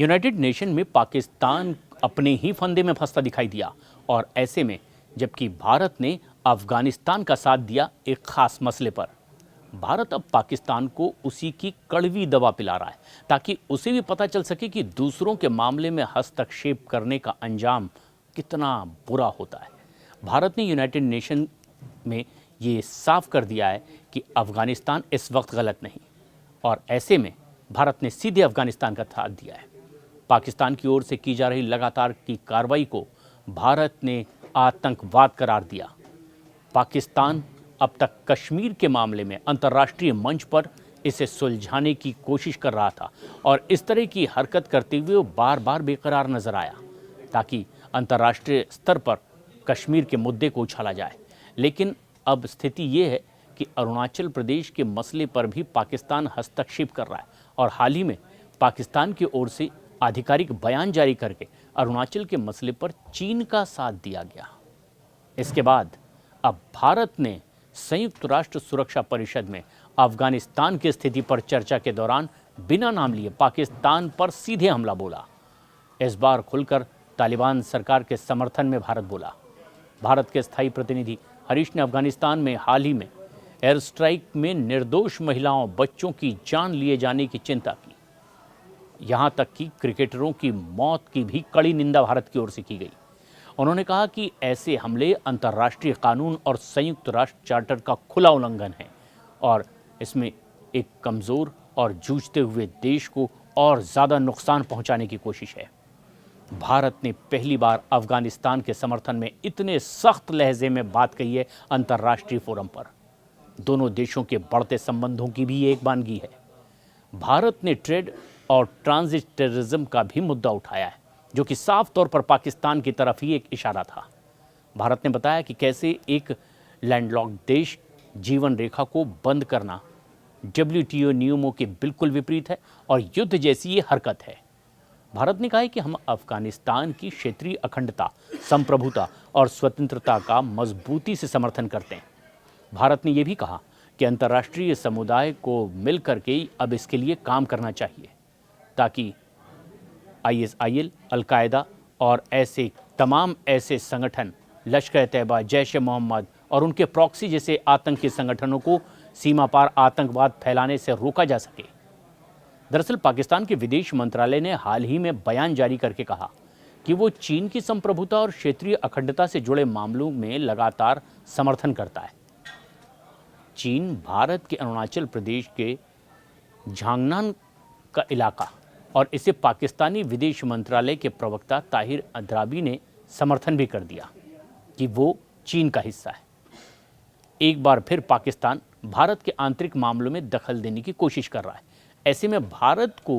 United nation में पाकिस्तान अपने ही फंदे में फंसता दिखाई दिया और ऐसे में जबकि भारत ने अफगानिस्तान का साथ दिया एक खास मसले पर, भारत अब पाकिस्तान को उसी की कड़वी दवा पिला रहा है ताकि उसे भी पता चल सके कि दूसरों के मामले में हस्तक्षेप करने का अंजाम कितना बुरा होता है। भारत ने यूनाइटेड नेशन में ये साफ कर दिया है कि अफगानिस्तान इस वक्त गलत नहीं, और ऐसे में भारत ने सीधे अफगानिस्तान का साथ दिया है। पाकिस्तान की ओर से की जा रही लगातार की कार्रवाई को भारत ने आतंकवाद करार दिया। पाकिस्तान अब तक कश्मीर के मामले में अंतर्राष्ट्रीय मंच पर इसे सुलझाने की कोशिश कर रहा था और इस तरह की हरकत करते हुए वो बार बार बेकरार नजर आया ताकि अंतर्राष्ट्रीय स्तर पर कश्मीर के मुद्दे को उछाला जाए। लेकिन अब स्थिति ये है कि अरुणाचल प्रदेश के मसले पर भी पाकिस्तान हस्तक्षेप कर रहा है और हाल ही में पाकिस्तान की ओर से आधिकारिक बयान जारी करके अरुणाचल के मसले पर चीन का साथ दिया गया। इसके बाद अब भारत ने संयुक्त राष्ट्र सुरक्षा परिषद में अफगानिस्तान की स्थिति पर चर्चा के दौरान बिना नाम लिए पाकिस्तान पर सीधे हमला बोला। इस बार खुलकर तालिबान सरकार के समर्थन में भारत बोला। भारत के स्थायी प्रतिनिधि हरीश ने अफगानिस्तान में हाल ही में एयर स्ट्राइक में निर्दोष महिलाओं बच्चों की जान लिए जाने की चिंता की। यहाँ तक कि क्रिकेटरों की मौत की भी कड़ी निंदा भारत की ओर से की गई। उन्होंने कहा कि ऐसे हमले अंतर्राष्ट्रीय कानून और संयुक्त राष्ट्र चार्टर का खुला उल्लंघन है और इसमें एक कमज़ोर और जूझते हुए देश को और ज़्यादा नुकसान पहुंचाने की कोशिश है। भारत ने पहली बार अफगानिस्तान के समर्थन में इतने सख्त लहजे में बात कही है अंतर्राष्ट्रीय फोरम पर। दोनों देशों के बढ़ते संबंधों की भी एक बानगी है। भारत ने ट्रेड और ट्रांजिट टेररिज्म का भी मुद्दा उठाया है, जो कि साफ तौर पर पाकिस्तान की तरफ ही एक इशारा था। भारत ने बताया कि कैसे एक लैंडलॉक्ड देश जीवन रेखा को बंद करना WTO नियमों के बिल्कुल विपरीत है और युद्ध जैसी ये हरकत है। भारत ने कहा है कि हम अफगानिस्तान की क्षेत्रीय अखंडता, संप्रभुता और स्वतंत्रता का मजबूती से समर्थन करते हैं। भारत ने यह भी कहा कि अंतर्राष्ट्रीय समुदाय को मिलकर के अब इसके लिए काम करना चाहिए ताकि ISIL, अलकायदा और तमाम ऐसे संगठन, लश्कर-ए-तैयबा, जैश-ए-मोहम्मद और उनके प्रॉक्सी जैसे आतंकी संगठनों को सीमा पार आतंकवाद फैलाने से रोका जा सके। दरअसल पाकिस्तान के विदेश मंत्रालय ने हाल ही में बयान जारी करके कहा कि वो चीन की संप्रभुता और क्षेत्रीय अखंडता से जुड़े मामलों में लगातार समर्थन करता है। चीन भारत के अरुणाचल प्रदेश के झांगनान का इलाका और इसे पाकिस्तानी विदेश मंत्रालय के प्रवक्ता ताहिर अंद्राबी ने समर्थन भी कर दिया कि वो चीन का हिस्सा है। एक बार फिर पाकिस्तान भारत के आंतरिक मामलों में दखल देने की कोशिश कर रहा है। ऐसे में भारत को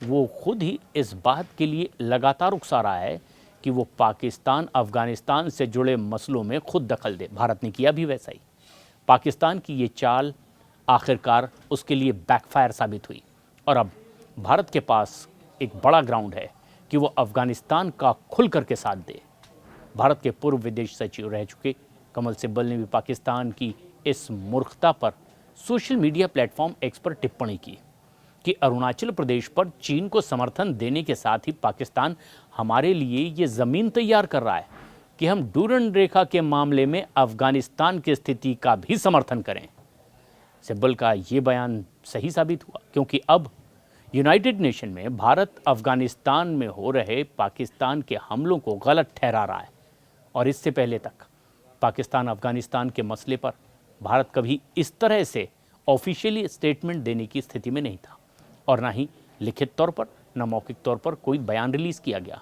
वो खुद ही इस बात के लिए लगातार उकसा रहा है कि वो पाकिस्तान अफगानिस्तान से जुड़े मसलों में खुद दखल दे। भारत ने किया भी वैसा ही। पाकिस्तान की ये चाल आखिरकार उसके लिए बैकफायर साबित हुई और अब भारत के पास एक बड़ा ग्राउंड है कि वो अफगानिस्तान का खुल करके साथ दे। भारत के पूर्व विदेश सचिव रह चुके कमल सिब्बल ने भी पाकिस्तान की इस मूर्खता पर सोशल मीडिया प्लेटफॉर्म X पर टिप्पणी की कि अरुणाचल प्रदेश पर चीन को समर्थन देने के साथ ही पाकिस्तान हमारे लिए ये ज़मीन तैयार कर रहा है कि हम डूरंड रेखा के मामले में अफगानिस्तान की स्थिति का भी समर्थन करें। सिब्बल का ये बयान सही साबित हुआ क्योंकि अब यूनाइटेड नेशन में भारत अफगानिस्तान में हो रहे पाकिस्तान के हमलों को गलत ठहरा रहा है और इससे पहले तक पाकिस्तान अफगानिस्तान के मसले पर भारत कभी इस तरह से ऑफिशियली स्टेटमेंट देने की स्थिति में नहीं था और ना ही लिखित तौर पर न मौखिक तौर पर कोई बयान रिलीज़ किया गया।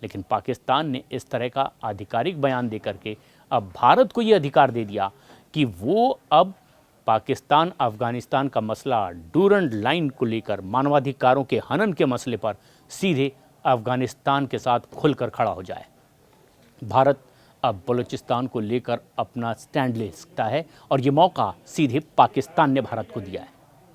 लेकिन पाकिस्तान ने इस तरह का आधिकारिक बयान दे करके अब भारत को ये अधिकार दे दिया कि वो अब पाकिस्तान अफगानिस्तान का मसला डूरंड लाइन को लेकर मानवाधिकारों के हनन के मसले पर सीधे अफगानिस्तान के साथ खुलकर खड़ा हो जाए। भारत अब बलूचिस्तान को लेकर अपना स्टैंड ले सकता है और ये मौका सीधे पाकिस्तान ने भारत को दिया है।